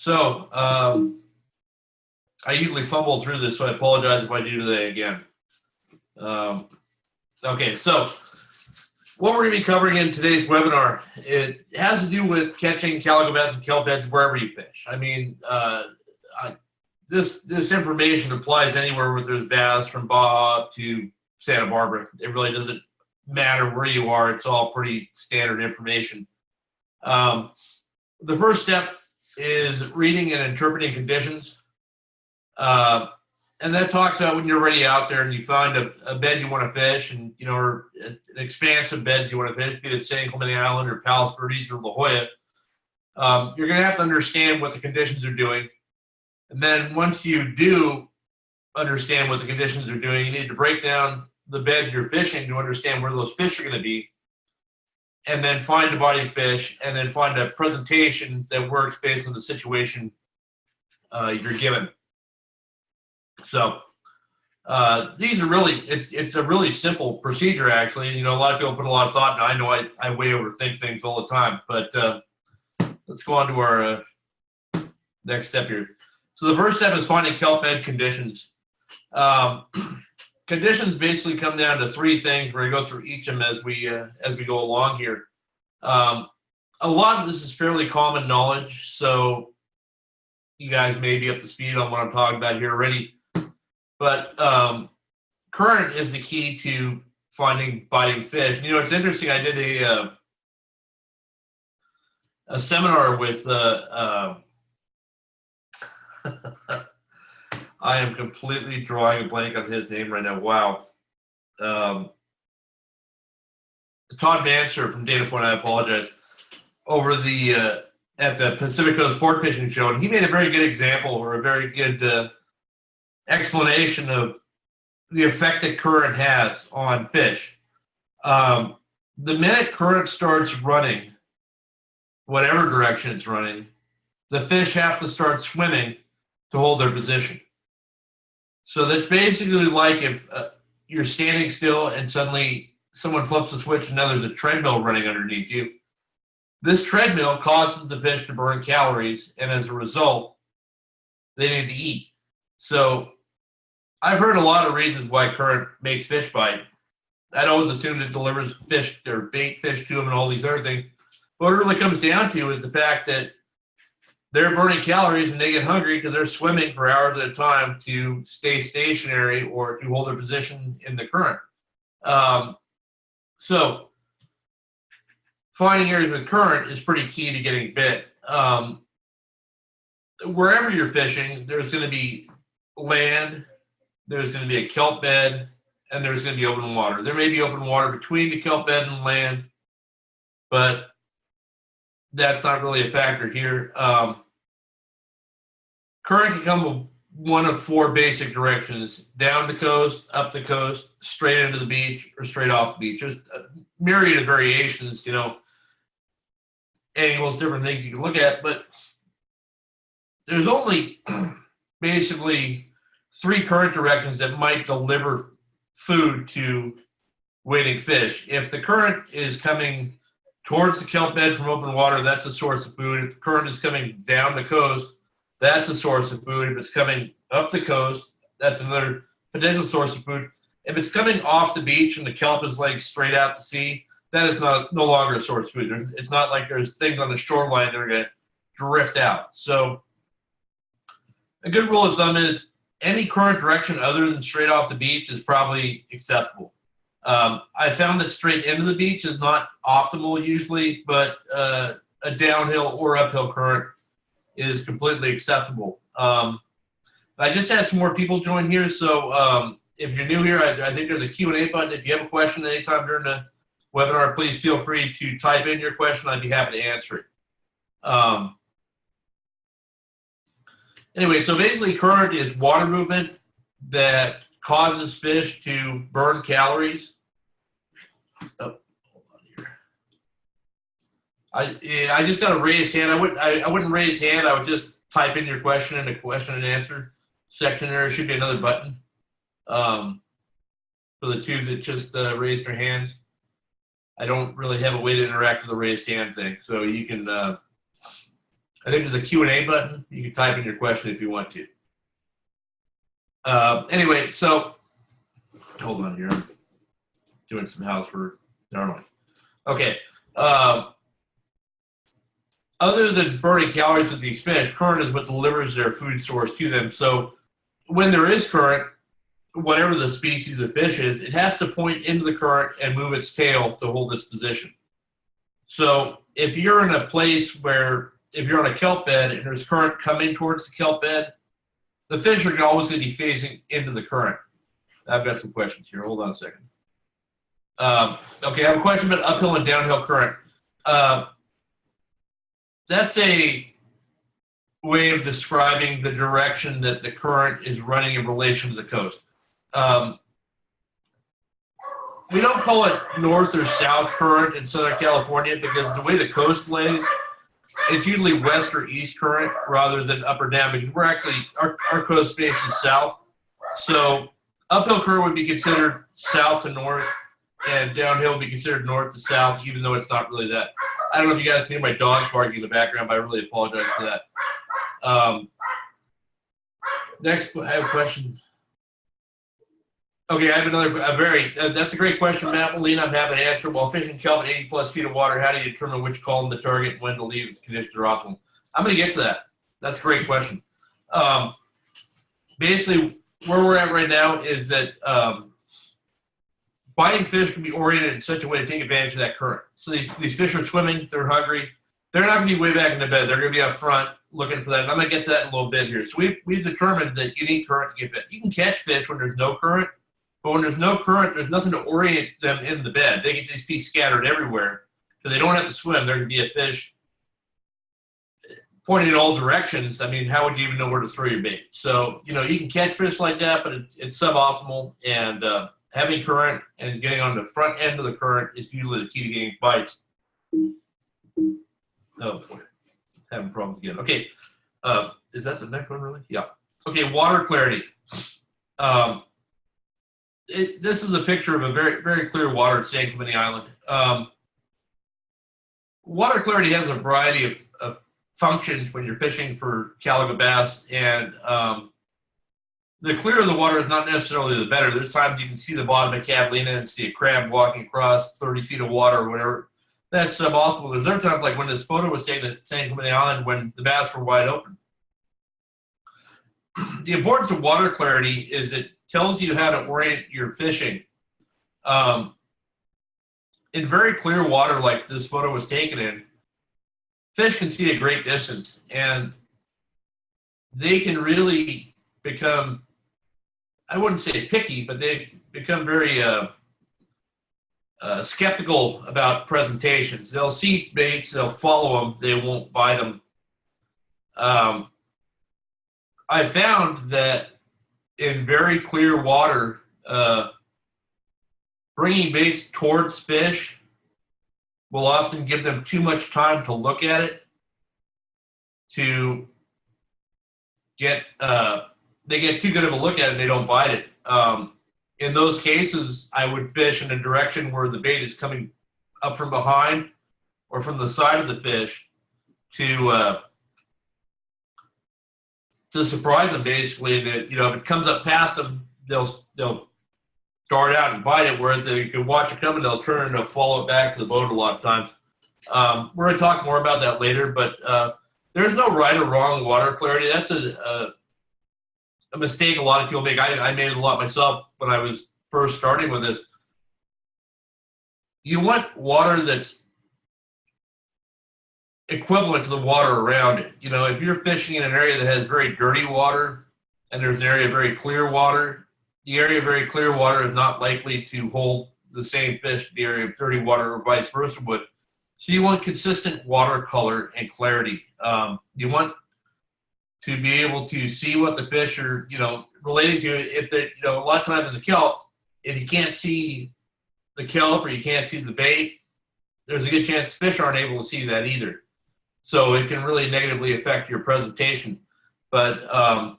So, I usually fumble through this, so I apologize if I do today again. Okay, so what we're going to be covering in today's webinar, it has to do with catching calico bass and kelp heads wherever you fish. I mean, this information applies anywhere where there's bass, from Baja to Santa Barbara. It really doesn't matter where you are. It's all pretty standard information. The first step is reading and interpreting conditions. And that talks about when you're already out there and you find a bed you want to fish, and or an expanse of beds you want to fish, be it San Clemente Island or Palos Verdes or La Jolla. You're going to have to understand what the conditions are doing. And then once you do understand what the conditions are doing, you need to break down the bed you're fishing to understand where those fish are going to be, and then find a body of fish, and then find a presentation that works based on the situation you're given. So these are really, it's a really simple procedure, actually. A lot of people put a lot of thought, and I know I way overthink things all the time, but let's go on to our next step here. So the first step is finding kelp bed conditions. Conditions basically come down to three things. We're going to go through each of them as we go along here. A lot of this is fairly common knowledge, so you guys may be up to speed on what I'm talking about here already. But current is the key to finding biting fish. It's interesting. I did a seminar with I am completely drawing a blank on his name right now. Wow. Todd Vancer from Dana Point, I apologize, over the at the Pacific Coast Sport Fishing Show, and he made a very good example, or a very good explanation of the effect that current has on fish. The minute current starts running, whatever direction it's running, the fish have to start swimming to hold their position. So that's basically like if you're standing still and suddenly someone flips a switch and now there's a treadmill running underneath you. This treadmill causes the fish to burn calories, and as a result, they need to eat. So I've heard a lot of reasons why current makes fish bite. I'd always assumed it delivers fish or bait fish to them and all these other things. What it really comes down to is the fact that they're burning calories and they get hungry because they're swimming for hours at a time to stay stationary or to hold their position in the current. So finding areas with current is pretty key to getting bit. Wherever you're fishing, there's going to be land, there's going to be a kelp bed, and there's going to be open water. There may be open water between the kelp bed and land, but that's not really a factor here. Current can come one of four basic directions: down the coast, up the coast, straight into the beach, or straight off the beach. There's a myriad of variations, angles, different things you can look at, but there's only basically three current directions that might deliver food to waiting fish. If the current is coming towards the kelp bed from open water, that's a source of food. If the current is coming down the coast, that's a source of food. If it's coming up the coast, that's another potential source of food. If it's coming off the beach and the kelp is like straight out to sea, that is no longer a source of food. It's not like there's things on the shoreline that are going to drift out. So a good rule of thumb is any current direction other than straight off the beach is probably acceptable. I found that straight into the beach is not optimal usually, but a downhill or uphill current is completely acceptable. I just had some more people join here, so if you're new here, I think there's a Q&A button. If you have a question anytime during the webinar, please feel free to type in your question. I'd be happy to answer it. Anyway, so basically current is water movement that causes fish to burn calories. Oh, hold on here. I just got a raised hand. I wouldn't raise hand. I would just type in your question in the question and answer section. There should be another button for the two that just raised their hands. I don't really have a way to interact with the raised hand thing, so you can. I I think there's a Q&A button. You can type in your question if you want to. Anyway, so hold on here. I'm doing some housework. Normally. Okay. Other than burning calories with these fish, current is what delivers their food source to them. So when there is current, whatever the species of fish is, it has to point into the current and move its tail to hold its position. So if you're in a place where, if you're on a kelp bed and there's current coming towards the kelp bed, the fish are always going to be facing into the current. I've got some questions here. Hold on a second. Okay, I have a question about uphill and downhill current. That's a way of describing the direction that the current is running in relation to the coast. We don't call it north or south current in Southern California because the way the coast lays, it's usually west or east current rather than up or down, because we're actually, our coast faces south. So uphill current would be considered south to north, and downhill would be considered north to south, even though it's not really that. I don't know if you guys can hear my dogs barking in the background, but I really apologize for that. Next, I have a question. Okay, I have another, that's a great question, Matt Molina. I'm happy to answer. While fishing kelp at 80 plus feet of water, how do you determine which column to target and when to leave if conditions are optimal? I'm going to get to that. That's a great question. Basically, where we're at right now is that biting fish can be oriented in such a way to take advantage of that current. So these fish are swimming, they're hungry. They're not going to be way back in the bed. They're going to be up front looking for that. And I'm going to get to that in a little bit here. So we've determined that you need current to get bit. You can catch fish when there's no current, but when there's no current, there's nothing to orient them in the bed. They can just be scattered everywhere. So they don't have to swim. There can be a fish pointing in all directions. I mean, how would you even know where to throw your bait? So, you know, you can catch fish like that, but it's suboptimal. And having current and getting on the front end of the current is usually the key to getting bites. Oh, boy. Having problems again. Okay. Is that the next one, really? Yeah. Okay, water clarity. This is a picture of a very, very clear water at San Clemente Island. Water clarity has a variety of functions when you're fishing for calico bass, and the clearer the water is not necessarily the better. There's times you can see the bottom of Catalina and see a crab walking across 30 feet of water or whatever. That's suboptimal. There's other times, like when this photo was taken at San Clemente Island, when the bass were wide open. The importance of water clarity is it tells you how to orient your fishing. In very clear water like this photo was taken in, fish can see a great distance, and they can really become, I wouldn't say picky, but they become very skeptical about presentations. They'll see baits, they'll follow them, they won't buy them. I found that in very clear water, bringing baits towards fish will often give them too much time to look at it to get, they get too good of a look at it and they don't bite it. In those cases, I would fish in a direction where the bait is coming up from behind or from the side of the fish to surprise them, basically. That, you know, if it comes up past them, they'll dart out and bite it, whereas you can watch it coming, they'll turn and they'll follow it back to the boat a lot of times. We're going to talk more about that later, but there's no right or wrong water clarity. That's a mistake a lot of people make. I made it a lot myself when I was first starting with this. You want water that's equivalent to the water around it. You know, if you're fishing in an area that has very dirty water and there's an area of very clear water, the area of very clear water is not likely to hold the same fish the area of dirty water or vice versa would. So you want consistent water color and clarity. You want to be able to see what the fish are, you know, relating to. If they, you know, a lot of times in the kelp, if you can't see the kelp or you can't see the bait, there's a good chance fish aren't able to see that either. So it can really negatively affect your presentation. But I'm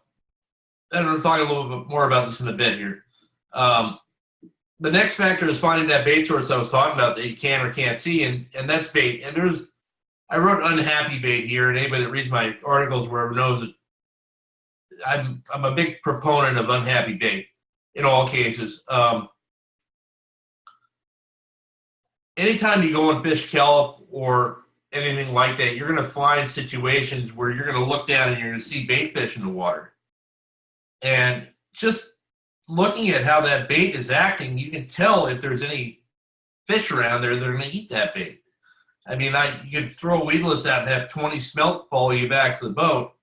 going to talk a little bit more about this in a bit here. The next factor is finding that bait source I was talking about that you can or can't see, and that's bait. And there's I wrote unhappy bait here, and anybody that reads my articles wherever knows that I'm a big proponent of unhappy bait in all cases. Anytime you go and fish kelp or anything like that, you're going to find situations where you're going to look down and you're going to see bait fish in the water. And just looking at how that bait is acting, you can tell if there's any fish around there that are going to eat that bait. I mean, you could throw weedless out and have 20 smelt follow you back to the boat.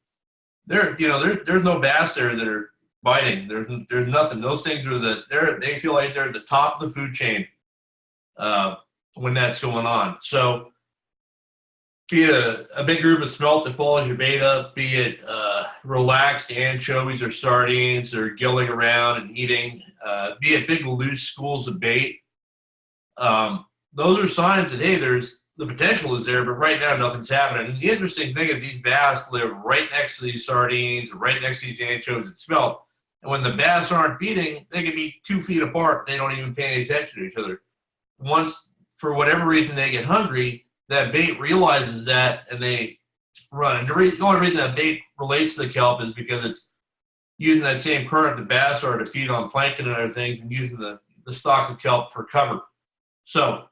There's no bass there that are biting. There's nothing. Those things they feel like they're at the top of the food chain when that's going on. So, be it a big group of smelt that follows your bait up, be it relaxed anchovies or sardines or gilling around and eating, be it big loose schools of bait. Those are signs that, hey, the potential is there, but right now nothing's happening. And the interesting thing is these bass live right next to these sardines, right next to these anchovies and smelt. And when the bass aren't feeding, they can be 2 feet apart. They don't even pay any attention to each other. Once, for whatever reason, they get hungry, that bait realizes that and they run. And the only reason that bait relates to the kelp is because it's using that same current the bass are to feed on plankton and other things and using the stalks of kelp for cover. So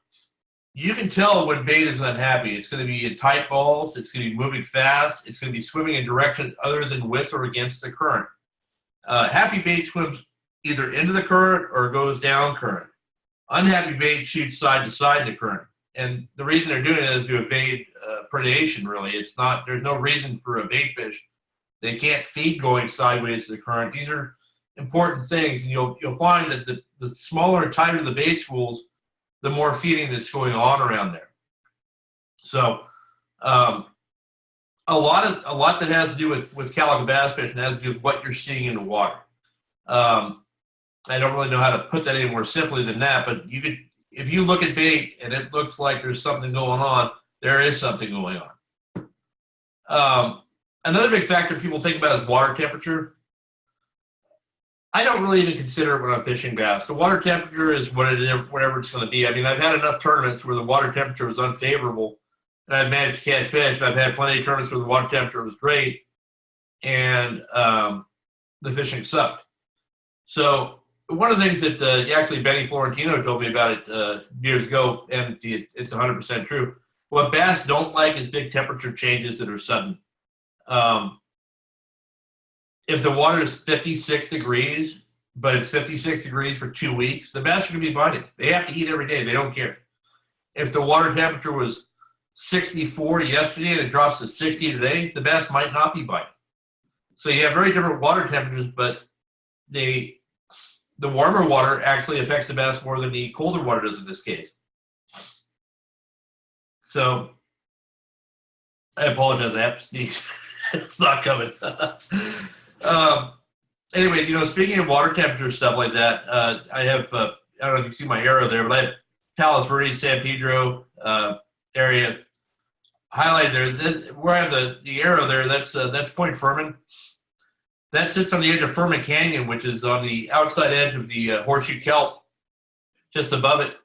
you can tell when bait is unhappy. It's going to be in tight balls. It's going to be moving fast. It's going to be swimming in direction other than with or against the current. Happy bait swims either into the current or goes down current. Unhappy bait shoots side to side in the current. And the reason they're doing it is to evade predation, really. There's no reason for a bait fish. They can't feed going sideways to the current. These are important things. And you'll find that the smaller and tighter the bait schools, the more feeding that's going on around there. So a lot that has to do with calico bass fishing has to do with what you're seeing in the water. I don't really know how to put that any more simply than that, but if you look at bait and it looks like there's something going on, there is something going on. Another big factor people think about is water temperature. I don't really even consider it when I'm fishing bass. The water temperature is whatever it's going to be. I mean, I've had enough tournaments where the water temperature was unfavorable, and I've managed to catch fish. I've had plenty of tournaments where the water temperature was great, and the fishing sucked. So one of the things that actually Benny Florentino told me about it years ago, and it's 100% true. What bass don't like is big temperature changes that are sudden. If the water is 56 degrees, but it's 56 degrees for 2 weeks, the bass are going to be biting. They have to eat every day. They don't care. If the water temperature was 64 yesterday and it drops to 60 today, the bass might not be biting. So you have very different water temperatures, but the warmer water actually affects the bass more than the colder water does in this case. So I apologize. I have to sneeze. It's not coming. Anyway, speaking of water temperature stuff like that, I have, I don't know if you see my arrow there, but I have Palos Verdes, San Pedro area highlighted there. Where I have the arrow there, that's Point Furman. That sits on the edge of Furman Canyon, which is on the outside edge of the Horseshoe Kelp, just above it.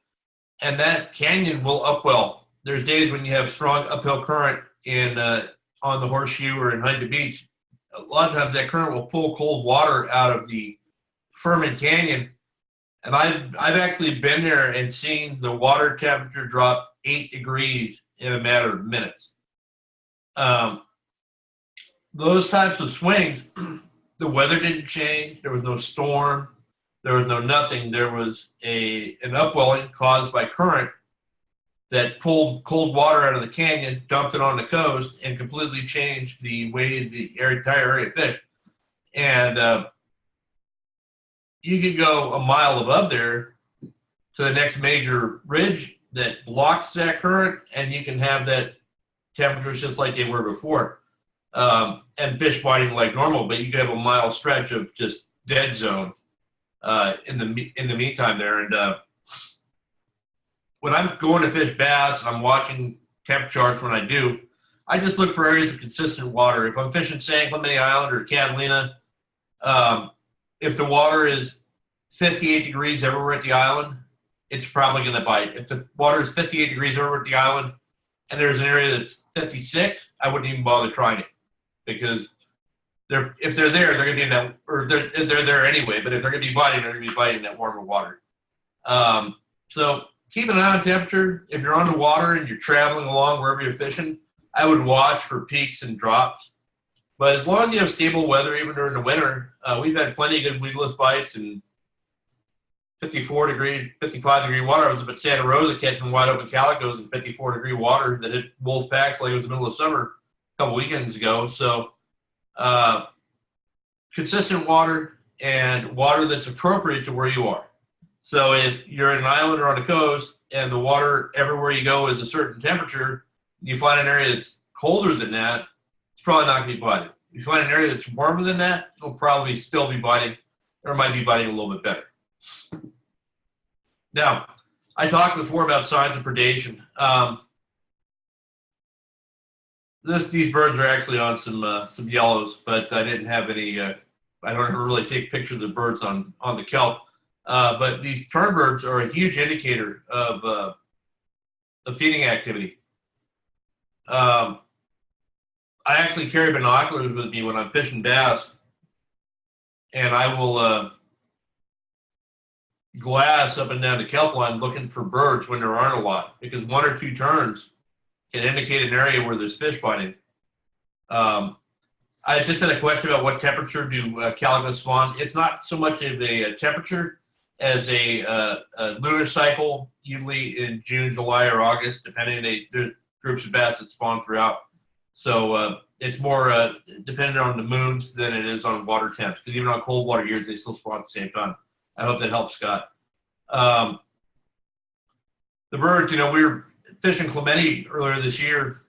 And that canyon will upwell. There's days when you have strong uphill current on the Horseshoe or in Huntington Beach. A lot of times that current will pull cold water out of the Furman Canyon. And I've actually been there and seen the water temperature drop 8 degrees in a matter of minutes. Those types of swings, the weather didn't change. There was no storm. There was no nothing. There was an upwelling caused by current that pulled cold water out of the canyon, dumped it on the coast, and completely changed the way the entire area fished. And you could go a mile above there to the next major ridge that blocks that current, and you can have that temperatures just like they were before, and fish biting like normal. But you could have a mile stretch of just dead zone in the meantime there. And when I'm going to fish bass and I'm watching temp charts, when I do, I just look for areas of consistent water. If I'm fishing San Clemente Island or Catalina, if the water is 58 degrees everywhere at the island, it's probably going to bite. If the water is 58 degrees over at the island and there's an area that's 56, I wouldn't even bother trying it, because if they're there, they're going to be in that, or they're there anyway. But if they're going to be biting, they're going to be biting in that warmer water. So keep an eye on temperature. If you're on the water and you're traveling along wherever you're fishing, I would watch for peaks and drops. But as long as you have stable weather, even during the winter, we've had plenty of good weedless bites and 54-degree, 55-degree water. I was up at Santa Rosa catching wide open calicos in 54-degree water that hit wolf packs like it was the middle of summer a couple weekends ago. So consistent water and water that's appropriate to where you are. So if you're at an island or on the coast and the water everywhere you go is a certain temperature, you find an area that's colder than that, it's probably not going to be biting. If you find an area that's warmer than that, it'll probably still be biting, or might be biting a little bit better. Now, I talked before about signs of predation. These birds are actually on some yellows, but I didn't have any. I don't ever really take pictures of birds on the kelp. But these tern birds are a huge indicator of feeding activity. I actually carry binoculars with me when I'm fishing bass, and I will glass up and down the kelp line looking for birds when there aren't a lot, because one or two terns can indicate an area where there's fish biting. I just had a question about what temperature do calicos spawn. It's not so much of a temperature as a lunar cycle, usually in June, July, or August, depending. There's groups of bass that spawn throughout. So it's more dependent on the moons than it is on water temps, because even on cold water years, they still spawn at the same time. I hope that helps, Scott. The birds, we were fishing Clemente earlier this year.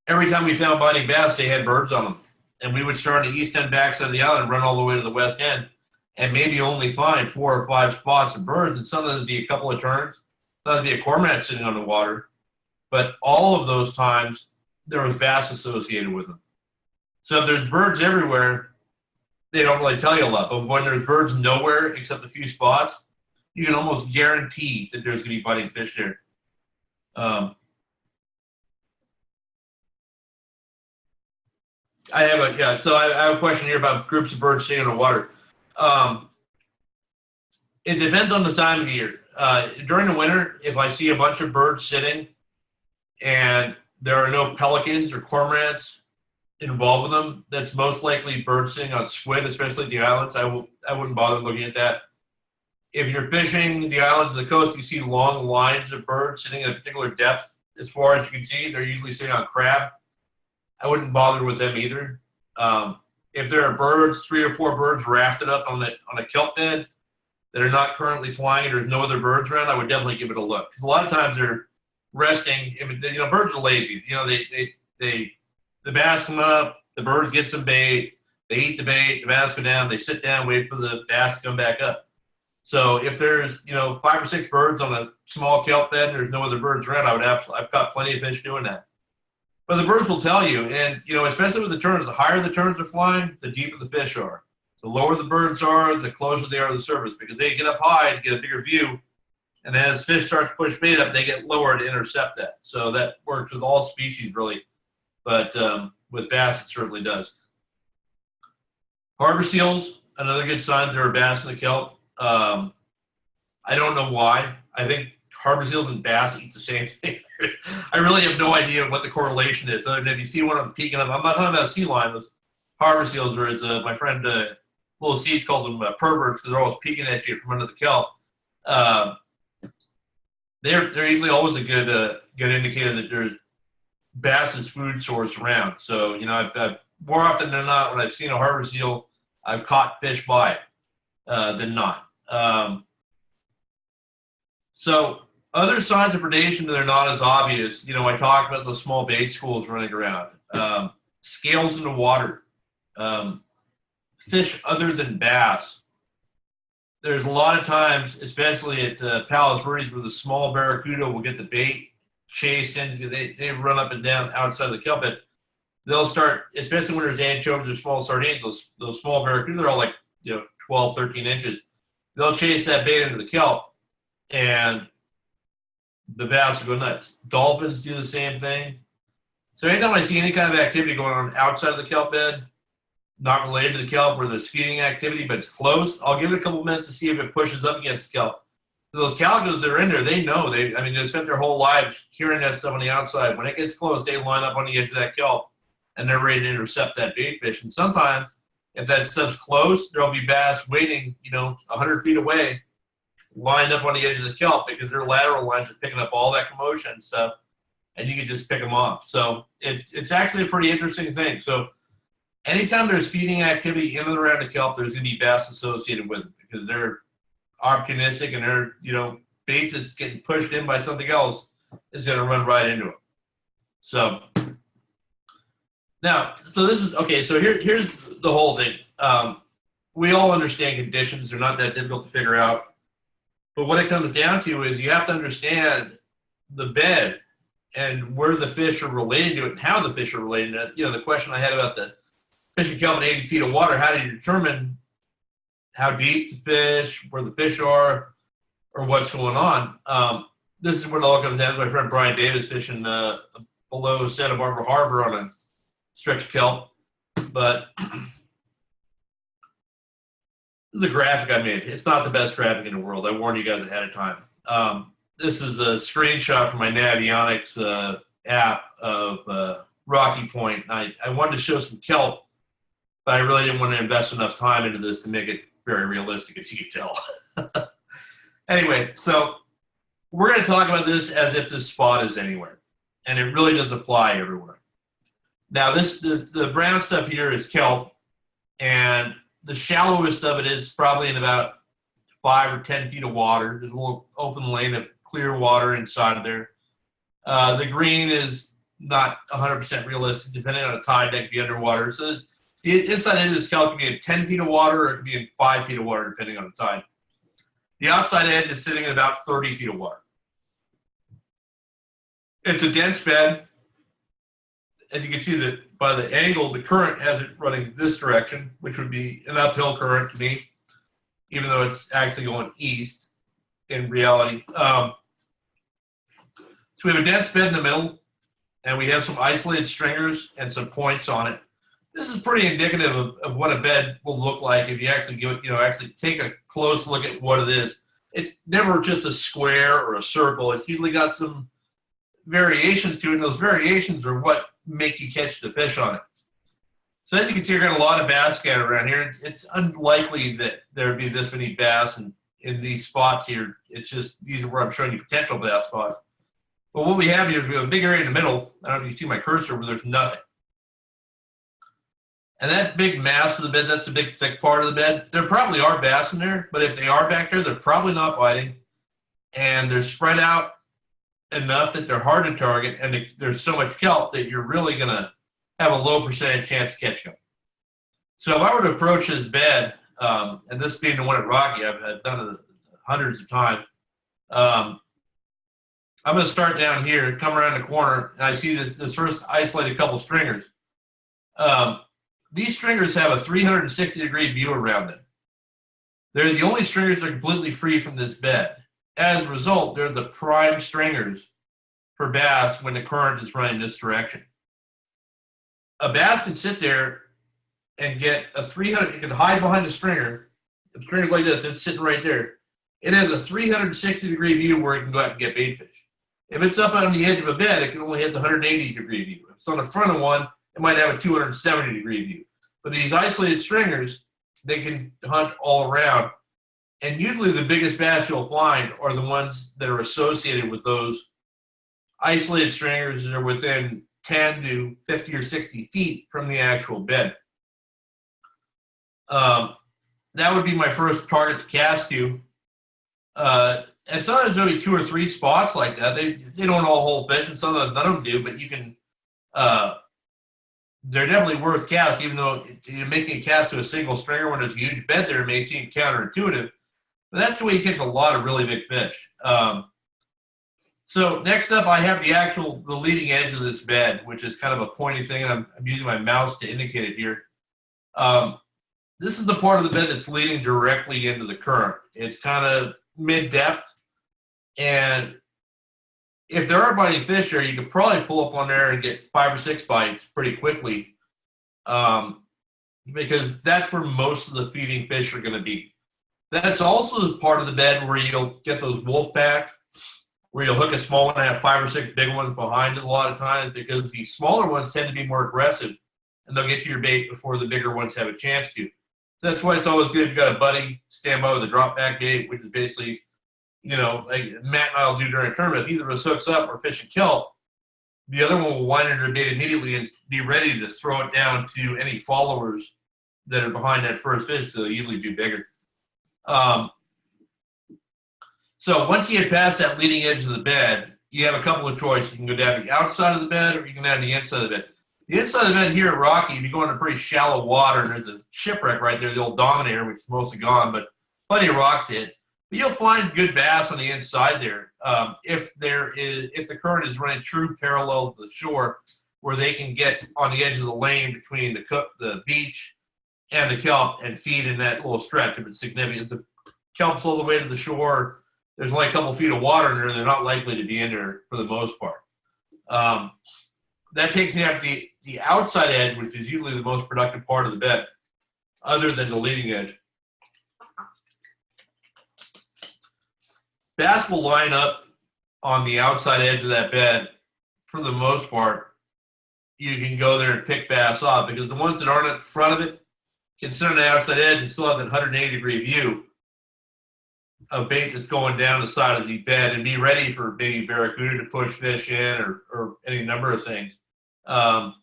Every time we found biting bass, they had birds on them. And we would start on the east end backside of the island and run all the way to the west end and maybe only find 4 or 5 spots of birds. And some of them would be a couple of terns. Some would be a cormorant sitting on the water. But all of those times, there was bass associated with them. So if there's birds everywhere, they don't really tell you a lot. But when there's birds nowhere except a few spots, you can almost guarantee that there's going to be biting fish there. I have a question here about groups of birds sitting in the water. It depends on the time of the year. During the winter, if I see a bunch of birds sitting and there are no pelicans or cormorants involved with them, that's most likely birds sitting on squid, especially at the islands. I wouldn't bother looking at that. If you're fishing the islands of the coast, you see long lines of birds sitting at a particular depth. As far as you can see, they're usually sitting on crab. I wouldn't bother with them either. If there are birds, 3 or 4 birds rafted up on a kelp bed that are not currently flying and there's no other birds around, I would definitely give it a look. Because a lot of times they're resting. Birds are lazy. The bass come up, the birds get some bait, they eat the bait, the bass go down, they sit down, wait for the bass to come back up. So if there's 5 or 6 birds on a small kelp bed and there's no other birds around, I've caught plenty of fish doing that. But the birds will tell you, and especially with the terns, the higher the terns are flying, the deeper the fish are. The lower the birds are, the closer they are to the surface, because they get up high and get a bigger view, and then as fish start to push bait up, they get lower to intercept that. So that works with all species, really, but with bass, it certainly does. Harbor seals, another good sign there are bass in the kelp. I don't know why. I think harbor seals and bass eat the same thing. I really have no idea what the correlation is. Other than if you see one of them peeking up, I'm not talking about sea lion, those harbor seals, or as my friend Little C's called them perverts, because they're always peeking at you from under the kelp. They're usually always a good indicator that there's bass's food source around. So I've more often than not, when I've seen a harbor seal, I've caught fish by it than not. So other signs of predation that are not as obvious, I talked about those small bait schools running around, scales in the water, fish other than bass. There's a lot of times, especially at Palos Verdes, where the small barracuda will get the bait chased into, they run up and down outside the kelp bed. They'll start, especially when there's anchovies or small sardines, those small barracuda, they're all like 12, 13 inches. They'll chase that bait into the kelp, and the bass will go nuts. Dolphins do the same thing. So anytime I see any kind of activity going on outside of the kelp bed, not related to the kelp or there's feeding activity, but it's close, I'll give it a couple minutes to see if it pushes up against the kelp. So those calicos that are in there, they know. They spent their whole lives hearing that stuff on the outside. When it gets close, they line up on the edge of that kelp, and they're ready to intercept that bait fish. And sometimes, if that stuff's close, there'll be bass waiting, 100 feet away, lined up on the edge of the kelp because their lateral lines are picking up all that commotion and stuff, and you can just pick them off. So it's actually a pretty interesting thing. So anytime there's feeding activity in and around the kelp, there's going to be bass associated with it because they're opportunistic and they're, bait that's getting pushed in by something else is going to run right into it. So now, so this is, okay, so here's the whole thing. We all understand conditions. They're not that difficult to figure out. But what it comes down to is you have to understand the bed and where the fish are related to it and how the fish are related to it. The question I had about the fishing kelp at 80 feet of water, how do you determine how deep the fish, where the fish are, or what's going on? This is where it all comes down to my friend Brian Davis fishing below Santa Barbara Harbor on a stretch of kelp. But this is a graphic I made. It's not the best graphic in the world. I warned you guys ahead of time. This is a screenshot from my Navionics app of Rocky Point. I wanted to show some kelp, but I really didn't want to invest enough time into this to make it very realistic, as you can tell. Anyway, so we're going to talk about this as if this spot is anywhere, and it really does apply everywhere. Now, the brown stuff here is kelp, and the shallowest of it is probably in about 5 or 10 feet of water. There's a little open lane of clear water inside of there. The green is not 100% realistic, depending on the tide that could be underwater. So the inside edge of this kelp can be in 10 feet of water or it can be in 5 feet of water, depending on the tide. The outside edge is sitting at about 30 feet of water. It's a dense bed. As you can see, by the angle, the current has it running this direction, which would be an uphill current to me, even though it's actually going east in reality. So we have a dense bed in the middle, and we have some isolated stringers and some points on it. This is pretty indicative of what a bed will look like if you actually give it, actually take a close look at what it is. It's never just a square or a circle. It's usually got some variations to it, and those variations are what make you catch the fish on it. So as you can see, you're getting a lot of bass scattered around here. It's unlikely that there would be this many bass in these spots here. It's just, these are where I'm showing you potential bass spots. But what we have here is we have a big area in the middle. I don't know if you see my cursor, where there's nothing. And that big mass of the bed, that's the big thick part of the bed. There probably are bass in there, but if they are back there, they're probably not biting. And they're spread out enough that they're hard to target, and there's so much kelp that you're really going to have a low percentage chance of catching them. So if I were to approach this bed, and this being the one at Rocky, I've done it hundreds of times, I'm going to start down here, come around the corner, and I see this first isolated couple stringers. These stringers have a 360-degree view around them. They're the only stringers that are completely free from this bed. As a result, they're the prime stringers for bass when the current is running this direction. A bass can sit there and get a 300, it can hide behind a stringer. The stringer's like this, it's sitting right there. It has a 360-degree view where it can go out and get bait fish. If it's up on the edge of a bed, it can only have the 180-degree view. If it's on the front of one, it might have a 270-degree view. But these isolated stringers, they can hunt all around. And usually the biggest bass you'll find are the ones that are associated with those isolated stringers that are within 10 to 50 or 60 feet from the actual bed. That would be my first target to cast to. And sometimes there'll be 2 or 3 spots like that. They don't all hold fish, and some of them, none of them do, but you can, they're definitely worth cast, even though you're making a cast to a single stringer when there's a huge bed there, it may seem counterintuitive. But that's the way you catch a lot of really big fish. So next up, I have the leading edge of this bed, which is kind of a pointy thing, and I'm using my mouse to indicate it here. This is the part of the bed that's leading directly into the current. It's kind of mid-depth, and if there are biting fish there, you could probably pull up on there and get 5 or 6 bites pretty quickly, because that's where most of the feeding fish are going to be. That's also the part of the bed where you'll get those wolf pack, where you'll hook a small one and have 5 or 6 big ones behind it a lot of times, because the smaller ones tend to be more aggressive, and they'll get to your bait before the bigger ones have a chance to. So that's why it's always good if you've got a buddy stand by with a drop back bait, which is basically, like Matt and I will do during a tournament. If either of us hooks up or fishing kelp, the other one will wind into the bait immediately and be ready to throw it down to any followers that are behind that first fish, so they'll usually do bigger. So once you get past that leading edge of the bed, you have a couple of choices. You can go down the outside of the bed, or you can go down the inside of the bed. The inside of the bed here at Rocky, if you go into pretty shallow water, and there's a shipwreck right there, the old Dominator, which is mostly gone, but plenty of rocks to hit. But you'll find good bass on the inside there. If the current is running true parallel to the shore, where they can get on the edge of the lane between the beach and the kelp and feed in that little stretch. If it's significant, if the kelp's all the way to the shore, there's only a couple feet of water in there, they're not likely to be in there for the most part. That takes me out to the outside edge, which is usually the most productive part of the bed, other than the leading edge. Bass will line up on the outside edge of that bed for the most part. You can go there and pick bass off, because the ones that aren't at the front of it can sit on the outside edge and still have that 180-degree view of bait that's going down the side of the bed and be ready for maybe barracuda to push fish in, or any number of things. But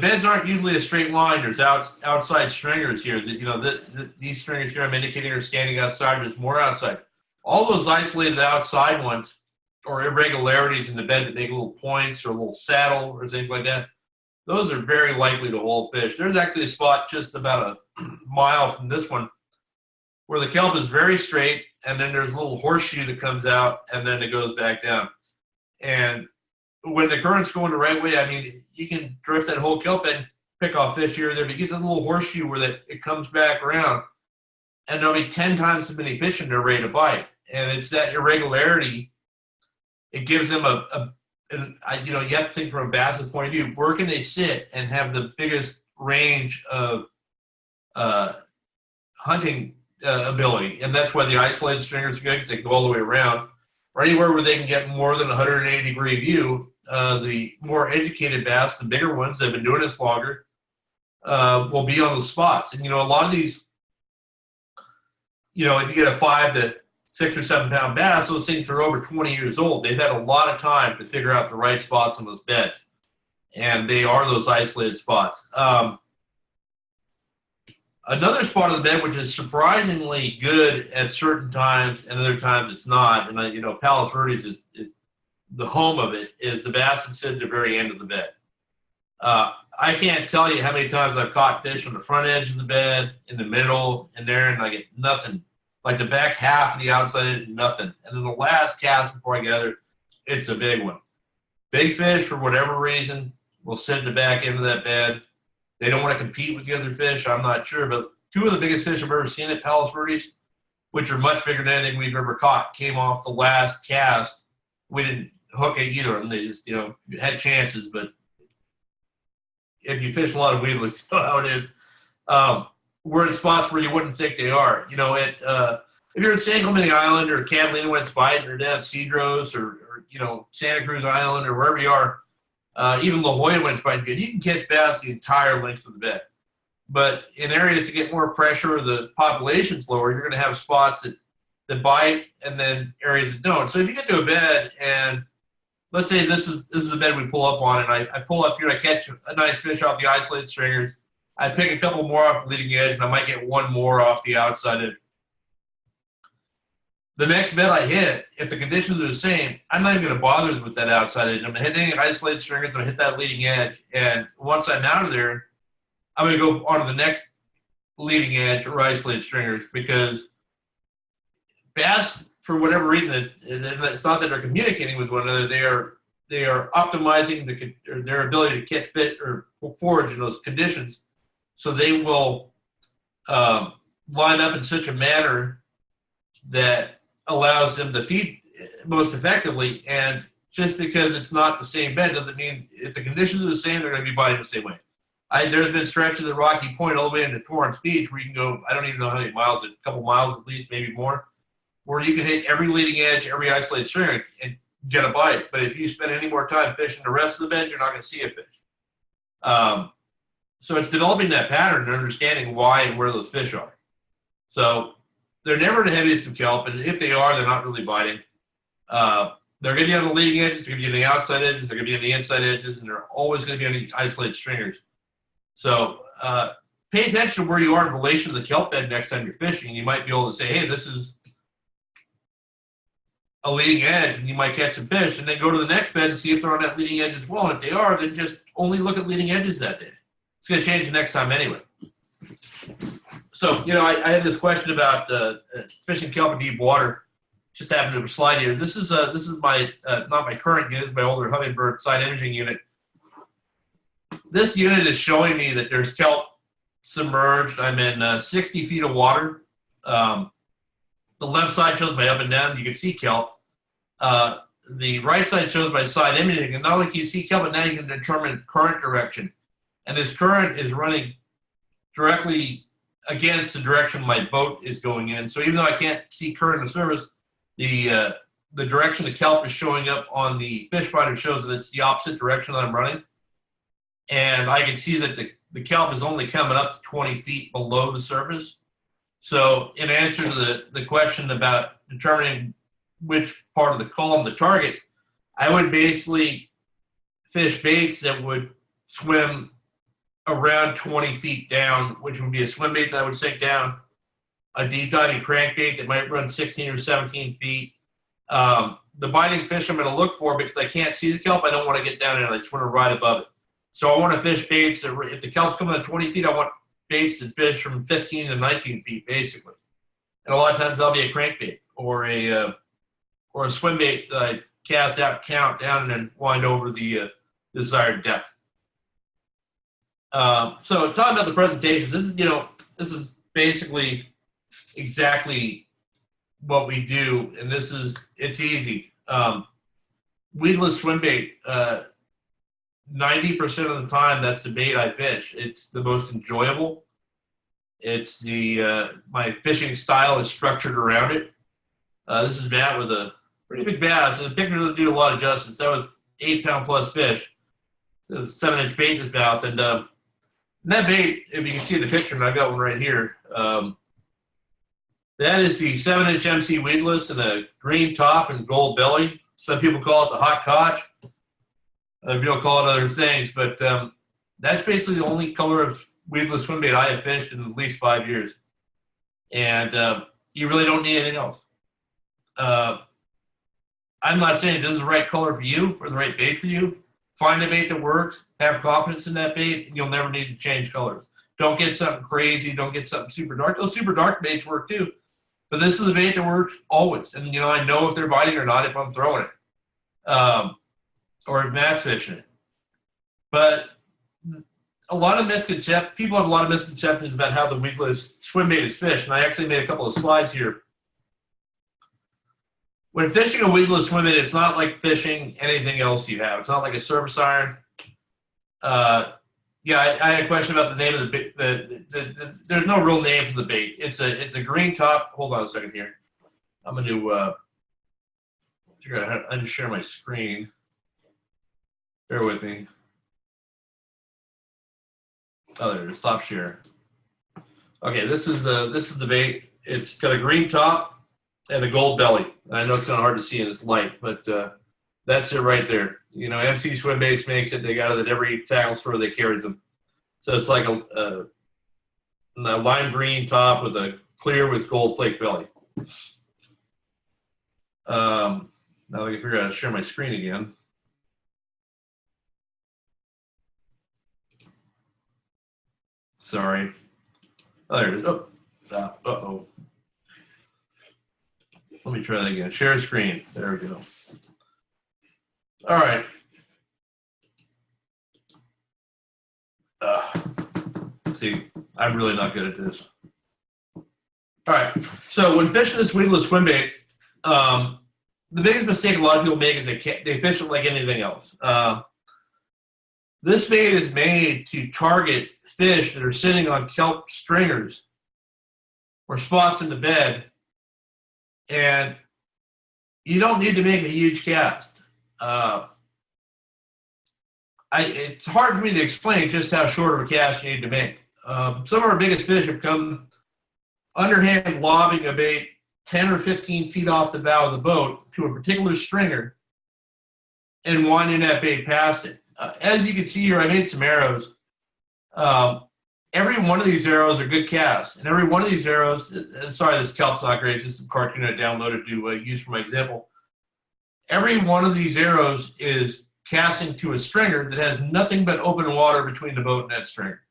beds aren't usually a straight line. There's outside stringers here. These stringers here I'm indicating are standing outside. There's more outside. All those isolated outside ones, or irregularities in the bed that make little points or a little saddle or things like that, those are very likely to hold fish. There's actually a spot just about a mile from this one where the kelp is very straight, and then there's a little horseshoe that comes out, and then it goes back down. And when the current's going the right way, I mean, you can drift that whole kelp and pick off fish here or there, but you get a little horseshoe where it comes back around, and there'll be 10 times as many fish in there ready to bite. And it's that irregularity. It gives them you have to think from a bass's point of view, where can they sit and have the biggest range of hunting ability? And that's why the isolated stringers are good, because they can go all the way around. Or anywhere where they can get more than a 180-degree view, the more educated bass, the bigger ones that have been doing this longer, will be on those spots. And, a lot of these, if you get a 5 to 6 or 7 pound bass, those things are over 20 years old. They've had a lot of time to figure out the right spots on those beds. And they are those isolated spots. Another spot of the bed, which is surprisingly good at certain times and other times it's not, and Palos Verdes is the home of it, is the bass that sit at the very end of the bed. I can't tell you how many times I've caught fish on the front edge of the bed, in the middle, and there, and I get nothing. Like the back half of the outside edge, nothing. And then the last cast before I get there, it's a big one. Big fish, for whatever reason, will sit in the back end of that bed. They don't want to compete with the other fish, I'm not sure, but 2 of the biggest fish I've ever seen at Palos Verdes, which are much bigger than anything we've ever caught, came off the last cast. We didn't hook it either of them. They just, had chances, but if you fish a lot of weedless, you know how it is. We're in spots where you wouldn't think they are. If you're at San Clemente Island or Catalina when it's biting, or down at Cedros, or Santa Cruz Island, or wherever you are, even La Jolla when it's biting good, you can catch bass the entire length of the bed. But in areas to get more pressure, the population's lower, you're going to have spots that bite, and then areas that don't. So if you get to a bed, and let's say this is a bed we pull up on, and I pull up here, I catch a nice fish off the isolated stringers, I pick a couple more off the leading edge, and I might get one more off the outside edge. The next bed I hit, if the conditions are the same, I'm not even going to bother with that outside edge. I'm going to hit any isolated stringers, I'm going to hit that leading edge, and once I'm out of there, I'm going to go on to the next leading edge or isolated stringers, because bass, for whatever reason, it's not that they're communicating with one another. They are optimizing their ability to catch fish or forage in those conditions. So they will line up in such a manner that allows them to feed most effectively. And just because it's not the same bed doesn't mean if the conditions are the same, they're going to be biting the same way. There's been stretches at Rocky Point all the way into Torrance Beach where you can go, I don't even know how many miles, a couple miles at least, maybe more, where you can hit every leading edge, every isolated stringer and get a bite. But if you spend any more time fishing the rest of the bed, you're not going to see a fish. So it's developing that pattern and understanding why and where those fish are. So they're never the heaviest of kelp, and if they are, they're not really biting. They're going to be on the leading edges, they're going to be on the outside edges, they're going to be on the inside edges, and they're always going to be on the isolated stringers. So pay attention to where you are in relation to the kelp bed next time you're fishing. You might be able to say, hey, this is a leading edge, and you might catch some fish, and then go to the next bed and see if they're on that leading edge as well. And if they are, then just only look at leading edges that day. It's going to change the next time anyway. So, I had this question about fishing kelp in deep water. Just happened to slide here. This is my not my current unit, it's my older Humminbird side imaging unit. This unit is showing me that there's kelp submerged. I'm in 60 feet of water. The left side shows my up and down. You can see kelp. The right side shows my side imaging. And not only can you see kelp, but now you can determine current direction. And this current is running directly against the direction my boat is going in. So even though I can't see current in the surface, the direction the kelp is showing up on the fish finder shows that it's the opposite direction that I'm running. And I can see that the kelp is only coming up to 20 feet below the surface. So in answer to the question about determining which part of the column to target, I would basically fish baits that would swim around 20 feet down, which would be a swim bait that I would sink down, a deep diving crankbait that might run 16 or 17 feet. The biting fish I'm going to look for, because I can't see the kelp, I don't want to get down in it. I just want to ride above it. So I want to fish baits that, if the kelp's coming at 20 feet, I want baits that fish from 15 to 19 feet, basically. And a lot of times that'll be a crankbait or a swim bait that I cast out, count down, and then wind over the desired depth. So talking about the presentations, this is basically exactly what we do, and it's easy. Weedless swim bait, 90% of the time, that's the bait I fish. It's the most enjoyable. It's my fishing style is structured around it. This is Matt with a pretty big bass. The picture doesn't do a lot of justice. That was 8-pound plus fish. So 7-inch bait in his mouth. And that bait, if you can see the picture, and I've got one right here, that is the 7-inch MC weedless and a green top and gold belly. Some people call it the hot cotch. Other people call it other things, but that's basically the only color of weedless swim bait I have fished in at least 5 years. And you really don't need anything else. I'm not saying this is the right color for you or the right bait for you. Find a bait that works, have confidence in that bait, and you'll never need to change colors. Don't get something crazy. Don't get something super dark. Those super dark baits work too. But this is a bait that works always. And, I know if they're biting or not if I'm throwing it. Or if Matt's fishing it. But a lot of people have a lot of misconceptions about how the weedless swim bait is fished. And I actually made a couple of slides here. When fishing a weedless swim bait, it's not like fishing anything else you have. It's not like a surface iron. I had a question about the name of the bait. There's no real name for the bait. It's a green top. Hold on a second here. I'm going to figure out how to share my screen. Bear with me. Oh, there it is. Stop share. Okay, this is the bait. It's got a green top and a gold belly. I know it's kind of hard to see in this light, but that's it right there. MC Swim Baits makes it. They got it at every tackle store that carries them. So it's like a lime green top with a clear with gold plate belly. Now I can figure out how to share my screen again. Sorry. Oh, there it is. Oh, uh-oh. Let me try that again. Share screen. There we go. All right. See, I'm really not good at this. All right. So when fishing this weedless swim bait, the biggest mistake a lot of people make is they fish it like anything else. This bait is made to target fish that are sitting on kelp stringers or spots in the bed, and you don't need to make a huge cast. It's hard for me to explain just how short of a cast you need to make. Some of our biggest fish have come underhand lobbing a bait 10 or 15 feet off the bow of the boat to a particular stringer and winding that bait past it. As you can see here, I made some arrows. Every one of these arrows are good casts, and every one of these arrows, sorry, this kelp's not great, it's just a cartoon I downloaded to use for my example. Every one of these arrows is casting to a stringer that has nothing but open water between the boat and that stringer.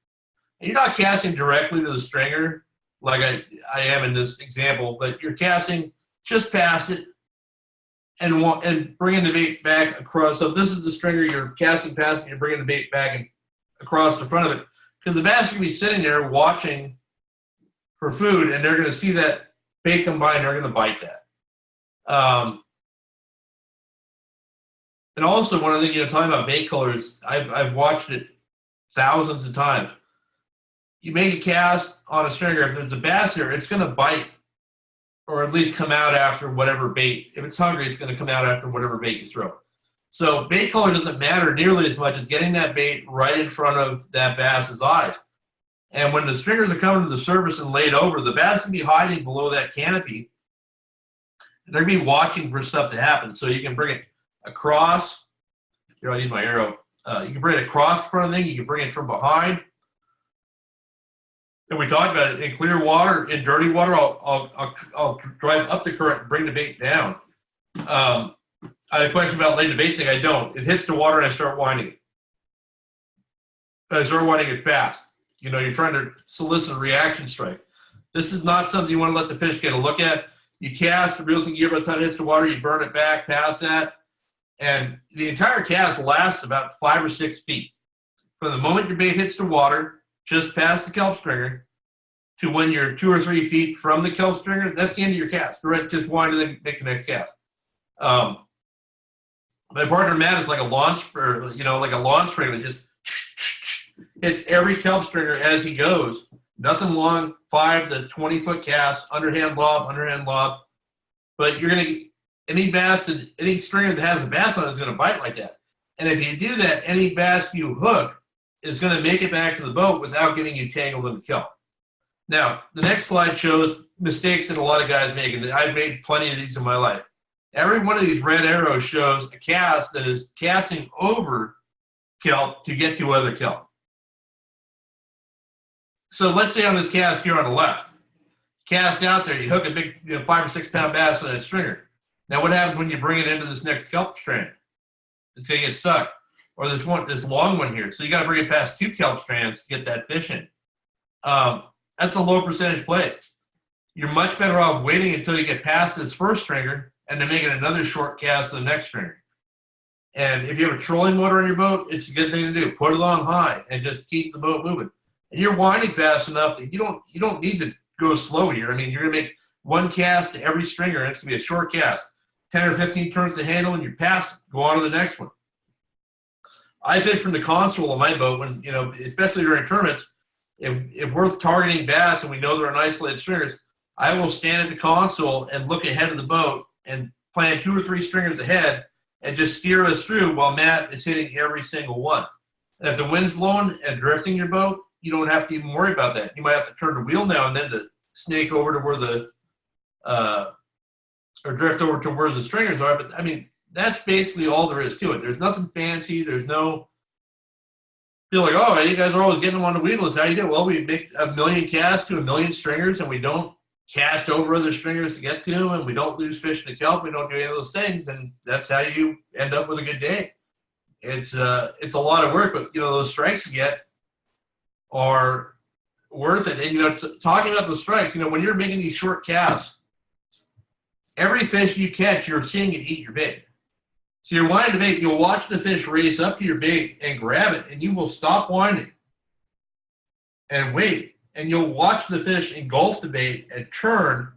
And you're not casting directly to the stringer like I am in this example, but you're casting just past it and bringing the bait back across. So if this is the stringer, you're casting past it, you're bringing the bait back and across the front of it. Because the bass can be sitting there watching for food, and they're going to see that bait come by, and they're going to bite that. And also, one of the things, talking about bait colors, I've watched it thousands of times. You make a cast on a stringer, if there's a bass there, it's going to bite, or at least come out after whatever bait. If it's hungry, it's going to come out after whatever bait you throw. So bait color doesn't matter nearly as much as getting that bait right in front of that bass's eyes. And when the stringers are coming to the surface and laid over, the bass can be hiding below that canopy, and they're going to be watching for stuff to happen. So you can bring it across. Here, I'll use my arrow. You can bring it across the front of the thing. You can bring it from behind. And we talked about it in clear water, in dirty water. I'll drive up the current and bring the bait down. I had a question about laying the bait stick. I don't. It hits the water and I start winding it. I start winding it fast. You're trying to solicit a reaction strike. This is not something you want to let the fish get a look at. You cast, the real thing gear by the time it hits the water, you burn it back past that. And the entire cast lasts about 5 or 6 feet. From the moment your bait hits the water, just past the kelp stringer, to when you're 2 or 3 feet from the kelp stringer, that's the end of your cast. The rest just wind and then make the next cast. My partner Matt is like a launch, or like a launch stringer that just hits every kelp stringer as he goes. Nothing long, 5 to 20 foot cast, underhand lob. But you're gonna get any stringer that has a bass on it is gonna bite like that. And if you do that, any bass you hook is gonna make it back to the boat without getting you tangled in the kelp. Now, the next slide shows mistakes that a lot of guys make, and I've made plenty of these in my life. Every one of these red arrows shows a cast that is casting over kelp to get to other kelp. So let's say on this cast here on the left, cast out there, you hook a big 5 or 6 pound bass on that stringer. Now what happens when you bring it into this next kelp strand? It's going to get stuck. Or this long one here. So you got to bring it past 2 kelp strands to get that fish in. That's a low percentage play. You're much better off waiting until you get past this first stringer and then making another short cast to the next stringer. And if you have a trolling motor on your boat, it's a good thing to do. Put it on high and just keep the boat moving. And you're winding fast enough that you don't need to go slow here. I mean, you're going to make 1 cast to every stringer, and it's going to be a short cast. 10 or 15 turns to handle, and you're past it. Go on to the next one. I fish from the console of my boat when, especially during tournaments, if we're targeting bass and we know they're on isolated stringers, I will stand at the console and look ahead of the boat and plan 2 or 3 stringers ahead and just steer us through while Matt is hitting every single one. And if the wind's blowing and drifting your boat, you don't have to even worry about that. You might have to turn the wheel now and then to snake over to where or drift over to where the stringers are. But I mean, that's basically all there is to it. There's nothing fancy. There's no feel like, oh, you guys are always getting them on the weedless. How you do? Well, we make 1 million casts to 1 million stringers, and we don't cast over other stringers to get to them, and we don't lose fish in the kelp. We don't do any of those things, and that's how you end up with a good day. It's a lot of work, but those strikes you get are worth it. And talking about those strikes, when you're making these short casts, every fish you catch, you're seeing it eat your bait. So you're winding the bait, you'll watch the fish race up to your bait and grab it, and you will stop winding and wait, and you'll watch the fish engulf the bait and turn,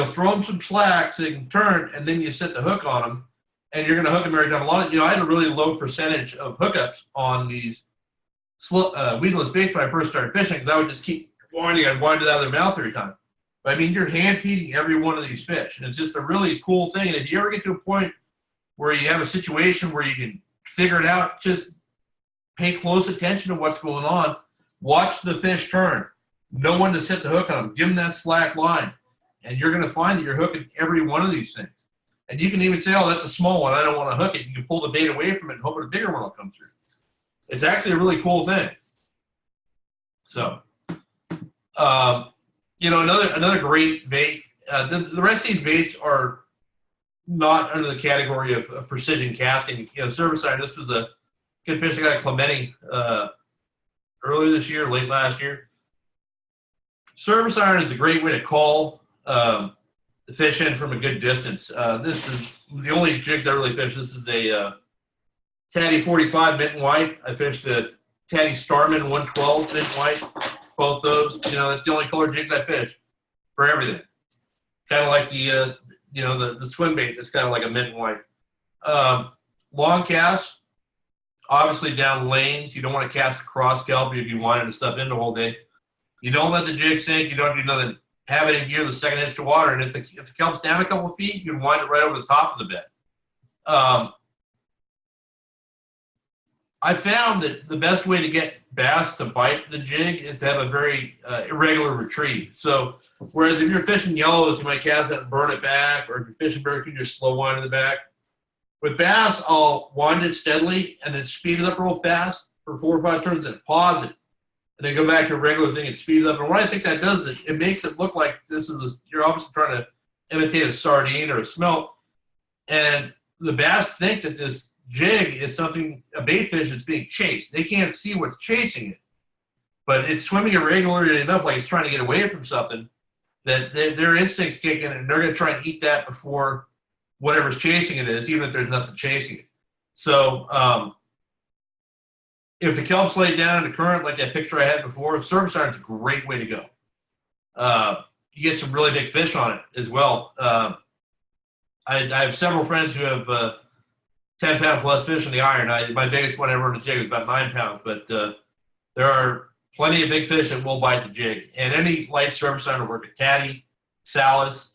throw them some slack so they can turn, and then you set the hook on them, and you're going to hook them every time. I had a really low percentage of hookups on these weedless baits when I first started fishing, because I would just keep winding. I'd wind it out of their mouth every time. But I mean, you're hand feeding every one of these fish, and it's just a really cool thing. And if you ever get to a point where you have a situation where you can figure it out, just pay close attention to what's going on. Watch the fish turn. Know when to set the hook on them. Give them that slack line. And you're going to find that you're hooking every one of these things. And you can even say, oh, that's a small one. I don't want to hook it. You can pull the bait away from it and hope a bigger one will come through. It's actually a really cool thing. So, another great bait. The rest of these baits are not under the category of precision casting. Service iron, this was a good fish I got at Clemente earlier this year, late last year. Service iron is a great way to call the fish in from a good distance. This is the only jigs I really fish. This is a Tatty 45 mint and white. I fished the Tatty Starman 112 mint and white. Both those, that's the only color jigs I fish for everything. Kind of like the swim bait. It's kind of like a mint and white. Long cast, obviously down lanes. You don't want to cast across kelp if you wanted to stuff in the whole day. You don't let the jig sink. You don't do nothing. Have it in gear the second inch of water. And if the kelp's down a couple of feet, you can wind it right over the top of the bed. I found that the best way to get bass to bite the jig is to have a very irregular retrieve. So whereas if you're fishing yellows, you might cast it and burn it back, or if you're fishing barracuda, just slow wind in the back. With bass, I'll wind it steadily and then speed it up real fast for 4 or 5 turns and pause it. And then go back to a regular thing and speed it up. And what I think that does is it makes it look like you're obviously trying to imitate a sardine or a smelt. And the bass think that this jig is a bait fish that's being chased. They can't see what's chasing it. But it's swimming irregularly enough, like it's trying to get away from something, that their instincts kick in and they're going to try and eat that before whatever's chasing it is, even if there's nothing chasing it. So if the kelp's laid down in the current, like that picture I had before, service iron's a great way to go. You get some really big fish on it as well. I have several friends who have 10-pound plus fish on the iron. My biggest one ever on the jig was about 9 pounds, but there are plenty of big fish that will bite the jig. And any light service iron will work. A tatty, salis,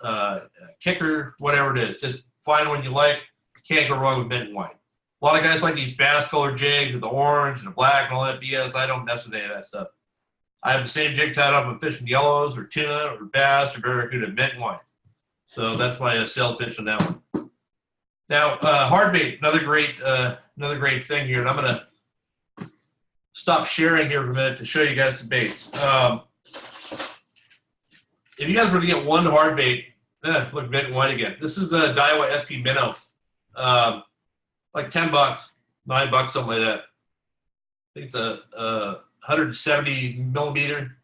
kicker, whatever it is. Just find one you like. Can't go wrong with mint and white. A lot of guys like these bass color jigs with the orange and the black and all that BS. I don't mess with any of that stuff. I have the same jig tied up with fishing yellows or tuna or bass or barracuda, mint and white. So that's my sales pitch on that one. Now, hard bait, another great thing here, and I'm going to stop sharing here for a minute to show you guys some baits. If you guys were to get one hard bait, look, mint and white again. This is a Daiwa SP Minnow, like $10, $9, something like that. I think it's a 170 millimeter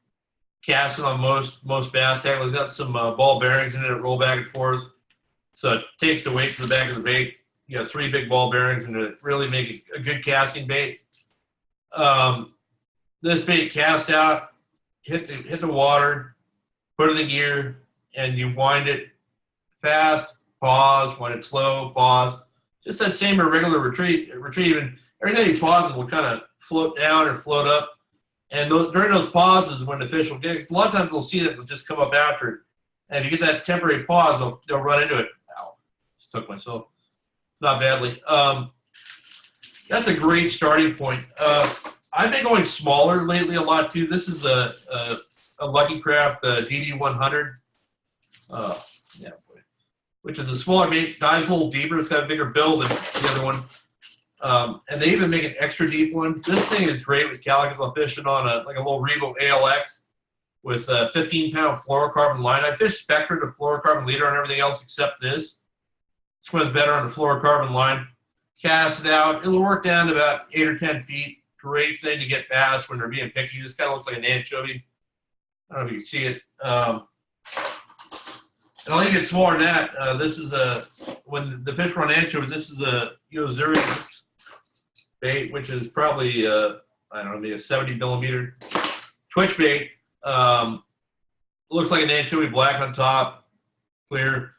casting on most bass tackle. It's got some ball bearings in it that roll back and forth. So it takes the weight from the back of the bait. 3 big ball bearings, and it really make it a good casting bait. This bait cast out, hit the water, put it in gear, and you wind it fast, pause, wind it slow, pause. Just that same irregular retrieve. And every time you pause, it will kind of float down or float up. And during those pauses, when the fish will get, a lot of times they'll see it, it'll just come up after it. And if you get that temporary pause, they'll run into it. Ow, just took myself. Not badly. That's a great starting point. I've been going smaller lately a lot too. This is a Lucky Craft DD100. Yeah, which is a smaller bait, dives a little deeper. It's got a bigger bill than the other one. And they even make an extra deep one. This thing is great with Calico. I'm fishing on a little Revo ALX with a 15-pound fluorocarbon line. I fish Spectre, the fluorocarbon leader, on everything else except this. Swims better on the fluorocarbon line. Cast it out. It'll work down to about 8 or 10 feet. Great thing to get bass when they're being picky. This kind of looks like an anchovy. I don't know if you can see it. And I'll even get smaller than that. This is when the fish run anchovies, this is a zero bait, which is probably, I don't know, maybe a 70 millimeter twitch bait. Looks like an anchovy, black on top, clear.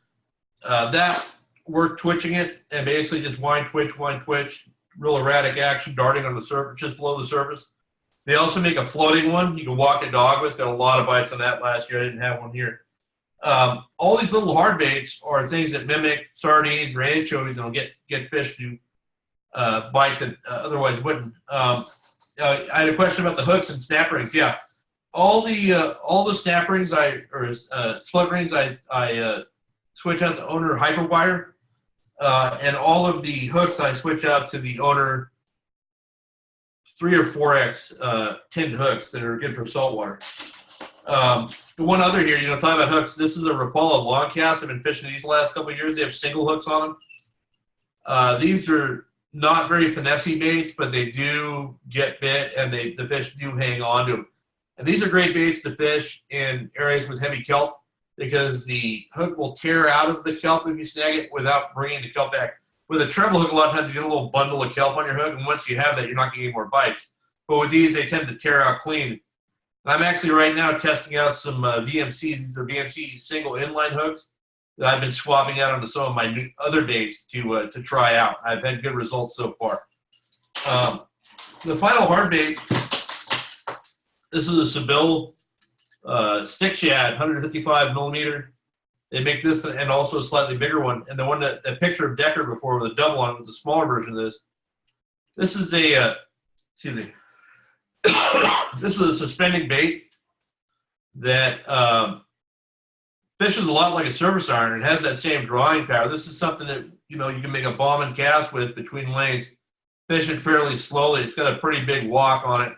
That worked twitching it and basically just wind, twitch, real erratic action, darting on the surface, just below the surface. They also make a floating one you can walk a dog with. Got a lot of bites on that last year. I didn't have one here. All these little hard baits are things that mimic sardines or anchovies and will get fish to bite that otherwise wouldn't. I had a question about the hooks and snap rings. Yeah, all the snap rings split rings I switch out the owner hyperwire, and all of the hooks I switch out to the owner 3 or 4X tinned hooks that are good for saltwater. The one other here, talking about hooks, this is a Rapala long cast. I've been fishing these the last couple of years. They have single hooks on them. These are not very finessey baits, but they do get bit, and the fish do hang on to them. And these are great baits to fish in areas with heavy kelp because the hook will tear out of the kelp if you snag it without bringing the kelp back. With a treble hook, a lot of times you get a little bundle of kelp on your hook, and once you have that, you're not getting any more bites. But with these, they tend to tear out clean. I'm actually right now testing out some VMC. These are VMC single inline hooks that I've been swapping out onto some of my new other baits to try out. I've had good results so far. The final hard bait, this is a Seville stick shad, 155 millimeter. They make this and also a slightly bigger one. And the one that picture of Decker before with a double on was a smaller version of this. This is a, excuse me. This is a suspending bait that fishes a lot like a surface iron. It has that same drawing power. This is something that you can make a bomb and cast with between lanes, fishing fairly slowly. It's got a pretty big walk on it,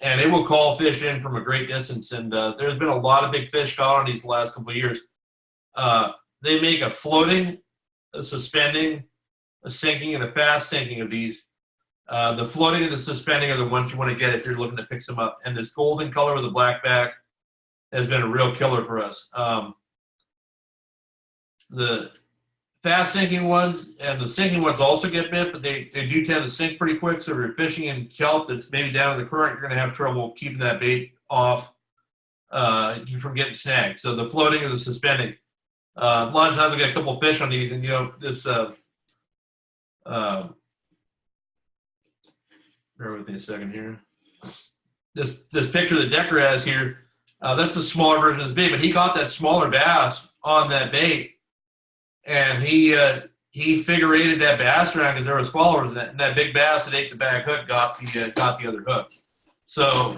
and it will call fish in from a great distance. And there's been a lot of big fish caught on these the last couple of years. They make a floating, a suspending, a sinking, and a fast sinking of these. The floating and the suspending are the ones you want to get if you're looking to pick some up. And this golden color with a black back has been a real killer for us. The fast sinking ones and the sinking ones also get bit, but they do tend to sink pretty quick. So if you're fishing in kelp that's maybe down in the current, you're going to have trouble keeping that bait off from getting snagged. So the floating or the suspending. A lot of times I get a couple of fish on these, and this. Bear with me a second here. This picture that Decker has here, that's the smaller version of this bait, but he got that smaller bass on that bait, and he figure eighted that bass around because there was followers in that, and that big bass that ate the back hook got the other hook. So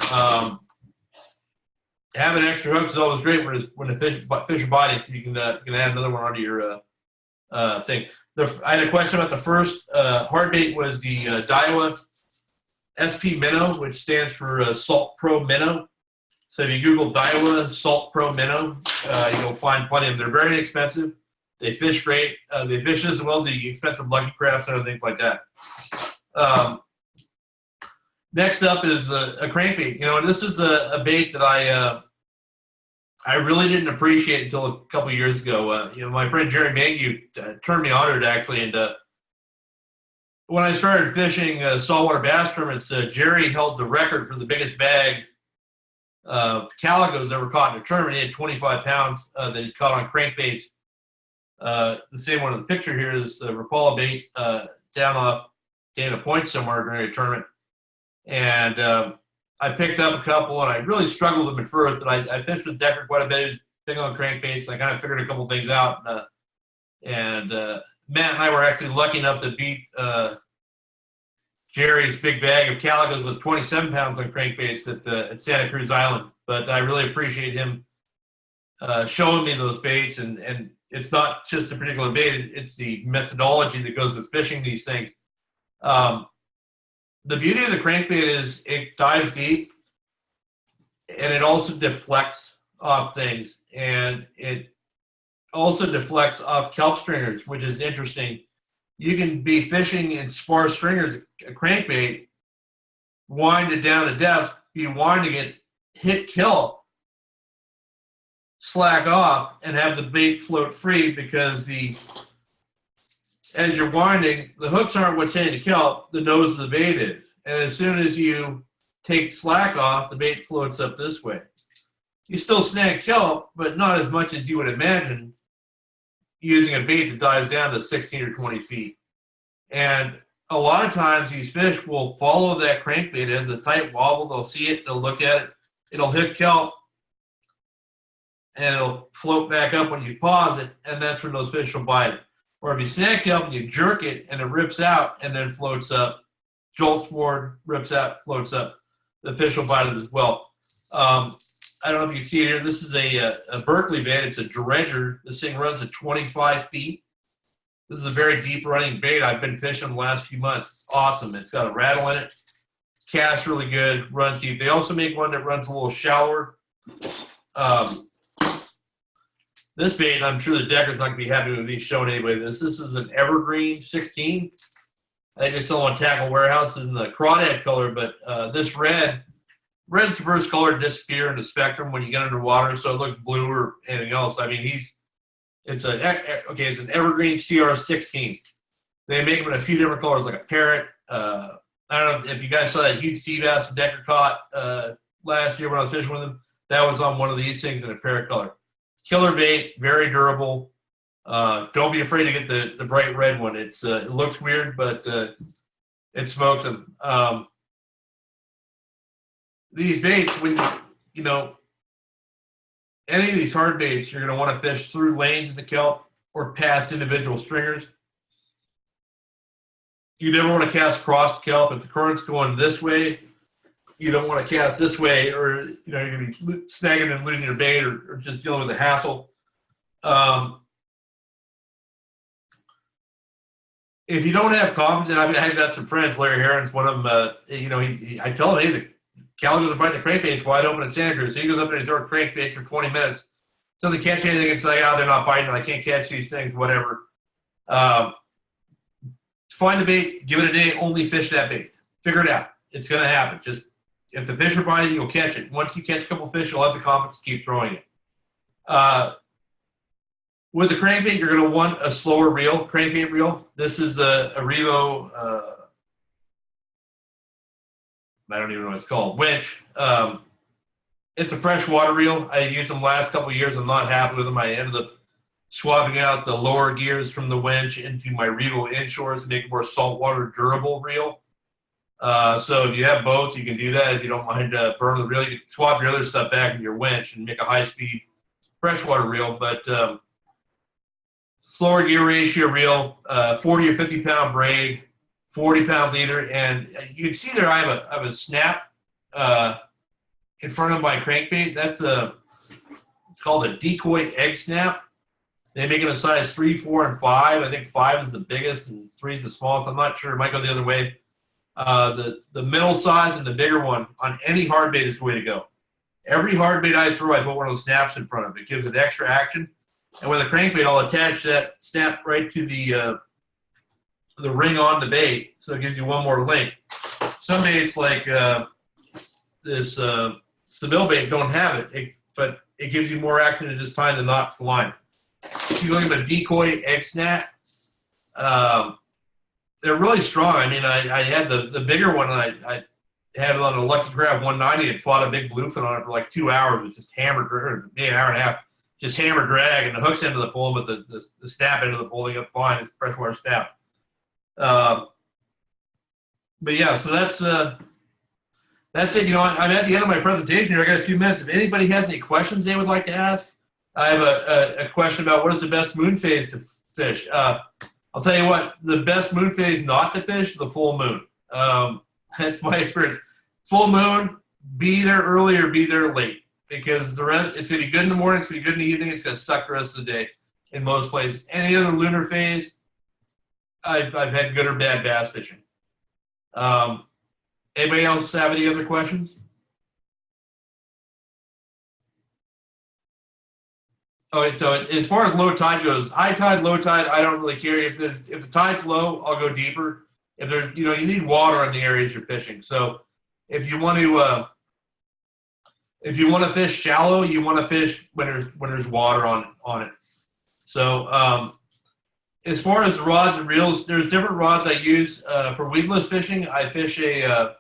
having extra hooks is always great when the fish are biting. You can add another one onto your thing. I had a question about the first hard bait was the Daiwa SP Minnow, which stands for Salt Pro Minnow. So if you Google Daiwa Salt Pro Minnow, you'll find plenty of them. They're very inexpensive. They fish great. They fish as well the expensive Lucky Crafts and other things like that. Next up is a crankbait. And this is a bait that I really didn't appreciate until a couple of years ago. My friend Jerry Mayhew turned me on to it actually, and when I started fishing saltwater bass tournaments, Jerry held the record for the biggest bag of calicos that were caught in a tournament. He had 25 pounds that he caught on crankbaits. The same one in the picture here is the Rapala bait down off Dana Point somewhere during a tournament. And I picked up a couple, and I really struggled with them at first, but I fished with Decker quite a bit. He was big on crankbaits. I kind of figured a couple things out. And Matt and I were actually lucky enough to beat Jerry's big bag of calicos with 27 pounds on crankbaits at Santa Cruz Island. But I really appreciate him showing me those baits. And it's not just a particular bait, it's the methodology that goes with fishing these things. The beauty of the crankbait is it dives deep, and it also deflects off things. And it also deflects off kelp stringers, which is interesting. You can be fishing in sparse stringers, a crankbait, wind it down to depth, be winding it, hit kelp, slack off, and have the bait float free because as you're winding, the hooks aren't what's hitting the kelp, the nose of the bait is. And as soon as you take slack off, the bait floats up this way. You still snag kelp, but not as much as you would imagine using a bait that dives down to 16 or 20 feet. And a lot of times these fish will follow that crankbait as a tight wobble. They'll see it, they'll look at it, it'll hit kelp, and it'll float back up when you pause it, and that's when those fish will bite it. Or if you snag kelp and you jerk it and it rips out and then floats up, jolts forward, rips out, floats up, the fish will bite it as well. I don't know if you can see it here. This is a Berkeley bait. It's a dredger. This thing runs at 25 feet. This is a very deep running bait. I've been fishing the last few months. It's awesome. It's got a rattle in it. Casts really good, runs deep. They also make one that runs a little shallower. This bait, I'm sure the Decker's not going to be happy with me showing anybody this. This is an Evergreen 16. I think they sell on Tackle Warehouse in the crawdad color, but this red's the first color to disappear in the spectrum when you get underwater, so it looks blue or anything else. I mean, it's an Evergreen CR16. They make them in a few different colors, like a parrot. I don't know if you guys saw that huge sea bass Decker caught last year when I was fishing with them. That was on one of these things in a parrot color. Killer bait, very durable. Don't be afraid to get the bright red one. It looks weird, but it smokes them. These baits, when any of these hard baits, you're going to want to fish through lanes in the kelp or past individual stringers. You never want to cast across the kelp. If the current's going this way, you don't want to cast this way, or you're going to be snagging and losing your bait, or just dealing with the hassle. If you don't have confidence, I've got some friends. Larry Heron's one of them. I tell him, hey, the Calicos are biting the crankbaits wide open in Santa Cruz. So he goes up there and throws crankbaits for 20 minutes. Doesn't catch anything. It's like, they're not biting. I can't catch these things. Whatever. Find the bait. Give it a day. Only fish that bait. Figure it out. It's going to happen. Just if the fish are biting, you'll catch it. Once you catch a couple fish, you'll have the confidence to keep throwing it. With the crankbait, you're going to want a slower reel, crankbait reel. This is a Revo, I don't even know what it's called, winch. It's a freshwater reel. I used them last couple of years. I'm not happy with them. I ended up swapping out the lower gears from the winch into my Revo inshores to make a more saltwater durable reel. So if you have both, you can do that. If you don't mind burning the reel, you can swap your other stuff back in your winch and make a high-speed freshwater reel. But slower gear ratio reel, 40 or 50 pound braid, 40 pound leader, and you can see there I have a snap in front of my crankbait. That's it's called a decoy egg snap. They make it a size 3, 4, and 5. I think 5 is the biggest and 3 is the smallest. I'm not sure. It might go the other way. The middle size and the bigger one on any hard bait is the way to go. Every hard bait I throw, I put one of those snaps in front of it. It gives it extra action. And with a crankbait, I'll attach that snap right to the ring on the bait, so it gives you one more link. Some baits like this Seville bait don't have it, but it gives you more action to just tying the knot to the line. If you look at the decoy egg snap, they're really strong. I mean, I had the bigger one, and I had it on a Lucky Crab 190 and fought a big bluefin on it for like 2 hours. It was just hammered, or maybe an hour and a half. Just hammer drag, and the hook's end of the pole, but the snap end of the pole, they got fine. It's the freshwater snap. But yeah, so that's it. I'm at the end of my presentation here. I got a few minutes. If anybody has any questions they would like to ask, I have a question about what is the best moon phase to fish. I'll tell you what, the best moon phase not to fish is the full moon. That's my experience. Full moon, be there early or be there late. Because the rest, it's going to be good in the morning, it's going to be good in the evening, it's going to suck the rest of the day in most places. Any other lunar phase, I've had good or bad bass fishing. Anybody else have any other questions? Okay, so as far as low tide goes, high tide, low tide, I don't really care. If the tide's low, I'll go deeper. If there's, you need water in the areas you're fishing. So if you want to fish shallow, you want to fish when there's water on it. So as far as the rods and reels, there's different rods I use for weedless fishing. I fish a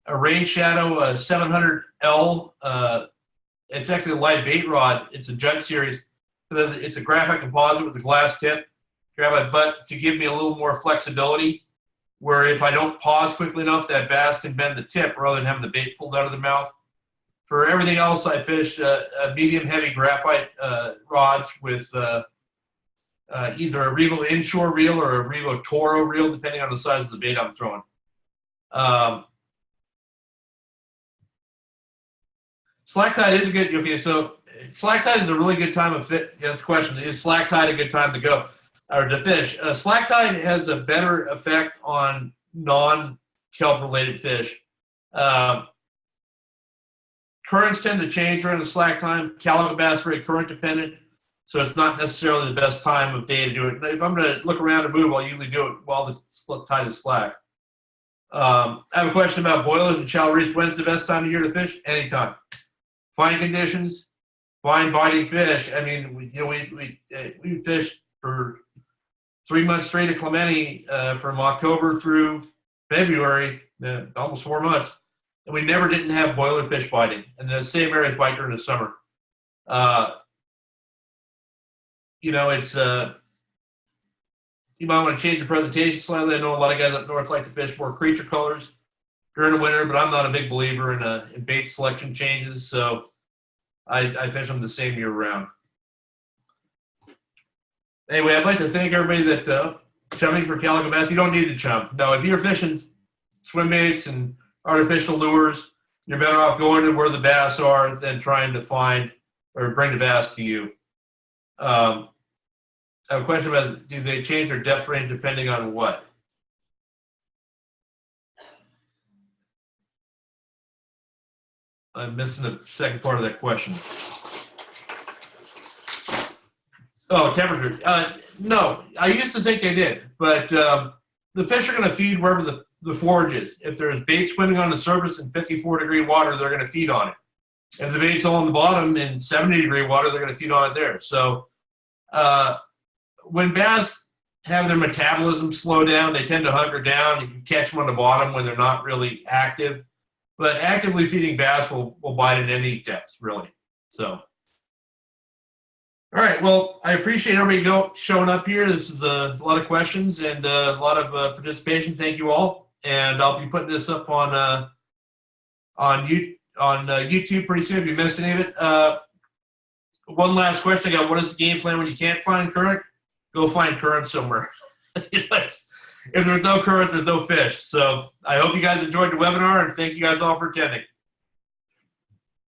Rain Shadow 700L. It's actually a live bait rod. It's a Judd series. It's a graphite composite with a glass tip, graphite butt, to give me a little more flexibility, where if I don't pause quickly enough, that bass can bend the tip rather than having the bait pulled out of the mouth. For everything else, I fish medium-heavy graphite rods with either a Revo inshore reel or a Revo Toro reel, depending on the size of the bait I'm throwing. Slack tide is a good, okay, so slack tide is a really good time of fit. Yeah, that's the question. Is slack tide a good time to go or to fish? Slack tide has a better effect on non-kelp related fish. Currents tend to change during the slack time. Calico bass are very current dependent, so it's not necessarily the best time of day to do it. If I'm going to look around and move, I'll usually do it while the tide is slack. I have a question about boilers and shallow reefs. When's the best time of year to fish? Anytime. Fine conditions, fine biting fish. I mean, we fished for 3 months straight at Clemente from October through February, almost 4 months, and we never didn't have boiler fish biting. And the same areas bite during the summer. It's you might want to change the presentation slightly. I know a lot of guys up north like to fish more creature colors during the winter, but I'm not a big believer in bait selection changes, so I fish them the same year round. Anyway, I'd like to thank everybody that chumming for calico bass. You don't need to chum. No, if you're fishing swim baits and artificial lures, you're better off going to where the bass are than trying to find or bring the bass to you. I have a question about, do they change their depth range depending on what? I'm missing the second part of that question. Oh, temperature. No, I used to think they did, but the fish are going to feed wherever the forage is. If there's bait swimming on the surface in 54-degree water, they're going to feed on it. If the bait's on the bottom in 70-degree water, they're going to feed on it there. So when bass have their metabolism slow down, they tend to hunker down. You can catch them on the bottom when they're not really active. But actively feeding bass will bite at any depth, really. So, all right. Well, I appreciate everybody showing up here. This is a lot of questions and a lot of participation. Thank you all. And I'll be putting this up on YouTube pretty soon if you missed any of it. One last question I got. What is the game plan when you can't find current? Go find current somewhere. If there's no current, there's no fish. So I hope you guys enjoyed the webinar, and thank you guys all for attending.